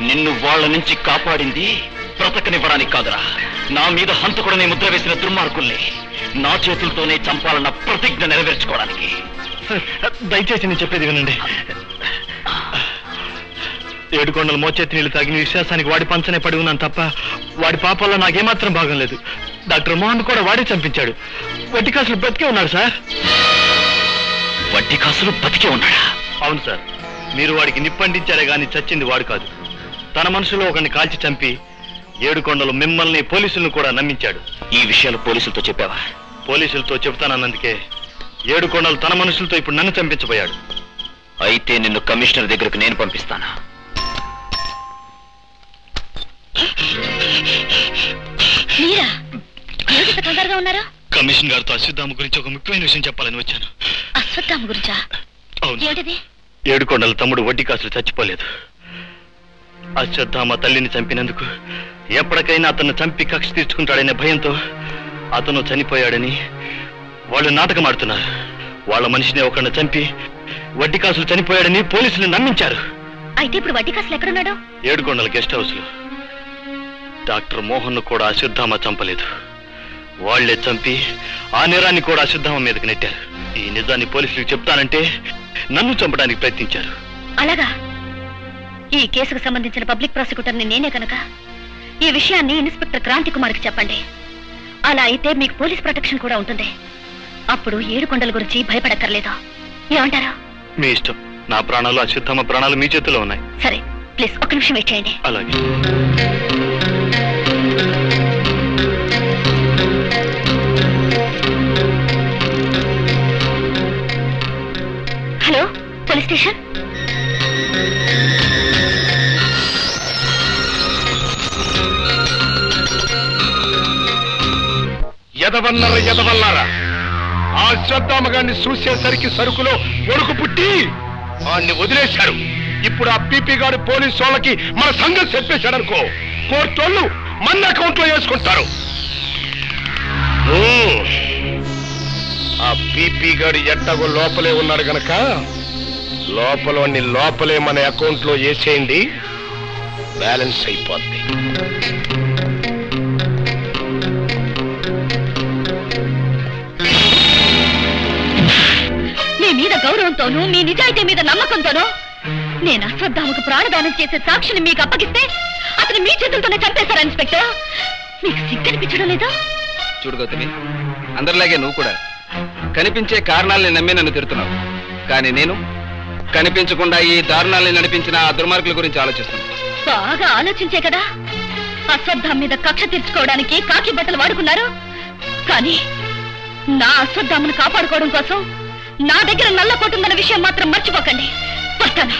నిన్ను వాళ్ళ నుంచి కాపాడింది బ్రతకనివ్వడానికి కాదురా, నా మీద హంతకుడనే ముద్ర వేసిన దుర్మార్గుల్ని నా చేతులతోనే చంపాలన్న ప్రతిజ్ఞ నెరవేర్చుకోవడానికి. దయచేసి నేను చెప్పేది వినండి. ఏడుకొండలు మోచేతి నీళ్లు తాగిన విశ్వాసానికి వాడి పంచనే పడి ఉన్నాను తప్ప వాడి పాపాల్లో నాకేమాత్రం భాగం లేదు. డాక్టర్ మోహన్ కూడా వాడే చంపించాడు. వడ్డీ కాసులు బతికే ఉన్నాడు సార్. వడ్డీ కాసులు బతికే ఉన్నాడా? అవును సార్. మీరు వాడికి నిప్పండించారే గాని చచ్చింది వాడు కాదు. తన మనసులో ఒకరిని కాల్చి చంపి ఏడుకొండలు మిమ్మల్ని పోలీసులను కూడా నమ్మించాడు. ఈ విషయాలు పోలీసులతో చెప్పావా? పోలీసులతో చెబుతానన్నందుకే ఏడుకొండలు తన మనుషులతో ఇప్పుడు నన్ను చంపించబోయాడు. అయితే నిన్ను కమిషనర్ దగ్గరకు నేను పంపిస్తాను. కమిషన్ గారితో అశ్వత్థామ గురించి ఒక ముఖ్యమైన విషయం చెప్పాలని వచ్చాను. అశ్వత్థామ గురించా? అవును. ఏడుకొండల తమ్ముడు వడ్డీ కాసులు చచ్చిపోలేదు. అశ్వత్థామ తల్లిని చంపినందుకు ఎప్పటికైనా అతను చంపి కక్ష తీర్చుకుంటాడనే భయంతో అతను చనిపోయాడని వాళ్ళు నాటకం ఆడుతున్నారు. వాళ్ళ మనిషిని ఒకరిని చంపి వడ్డీ కాసులు చనిపోయాడని పోలీసులు నమ్మించారు. అయితే ఇప్పుడు వడ్డీ కాసులు ఎక్కడున్నాడు? ఏడుకొండల గెస్ట్ హౌస్ లో. డాక్టర్ మోహన్ కూడా అశ్వత్థామ చంపలేదు. వాళ్లే చంపి ఆ నేరాన్ని కూడా అశ్వత్థామ మీదకి నెట్టారు. ఈ నిజాన్ని పోలీసులకు చెప్తానంటే నన్ను చంపడానికి ప్రయత్నించారు. అలాగా? ఈ కేసుకు సంబంధించిన పబ్లిక్ ప్రాసిక్యూటర్ని నేనే కనుక ఈ విషయాన్ని ఇన్స్పెక్టర్ క్రాంతి కుమార్కి చెప్పండి. అలా అయితే మీకు పోలీస్ ప్రొటెక్షన్ కూడా ఉంటుంది. అప్పుడు ఏడుకొండల గురించి భయపడక్కర్లేదు. ఏమంటారా? మీ ఇష్టం. నా ప్రాణాలు అశ్వత్థామ ప్రాణాలు మీ చేతిలో ఉన్నాయి. సరే, ప్లీజ్ ఒక్క నిమిషం వెయిట్ చేయండి. అలాగే. Hello, police station. ఎదవన్నారా? ఆ అశ్వత్థామ గారిని చూసేసరికి సరుకులో ఒడుకు పుట్టి వాడిని వదిలేశారు. ఇప్పుడు ఆ పీపీ గారు పోలీసు వాళ్ళకి మన సంగతి చెప్పేశాడు అనుకో, కోర్టు వాళ్ళు మన అకౌంట్ లో వేసుకుంటారు. ఆ పీపీ గారు ఎట్టగో లోపలే ఉన్నాడు గనక లోపలే మన అకౌంట్ లో వేసేయండి, బ్యాలెన్స్ అయిపోద్ది. మీ మీద గౌరవంతోనూ మీ నిజాయితీ మీద నమ్మకంతోనూ నేను అశ్వత్థామకు ప్రాణదానం చేసే సాక్షిని మీకు అప్పగిస్తే అతను మీ చేతులతోనే చంపేశారు. ఇన్స్పెక్టర్, మీకు సిగ్గనిపించడం లేదా? చూడు గౌతమి, అందరిలాగే నువ్వు కూడా కనిపించే కారణాలని నమ్మి నన్ను తిడుతున్నావు. కానీ నేను కనిపించకుండా ఈ దారుణాలని నడిపించిన ఆ దుర్మార్గుల గురించి ఆలోచిస్తున్నాను. బాగా ఆలోచించే కదా అశ్వత్థామ మీద కక్ష తీర్చుకోవడానికి కాకి బట్టలు వాడుకున్నారు. కానీ నా అశ్వత్థామను కాపాడుకోవడం కోసం నా దగ్గర నల్లపోటుందన్న విషయం మాత్రం మర్చిపోకండి. వస్తాను.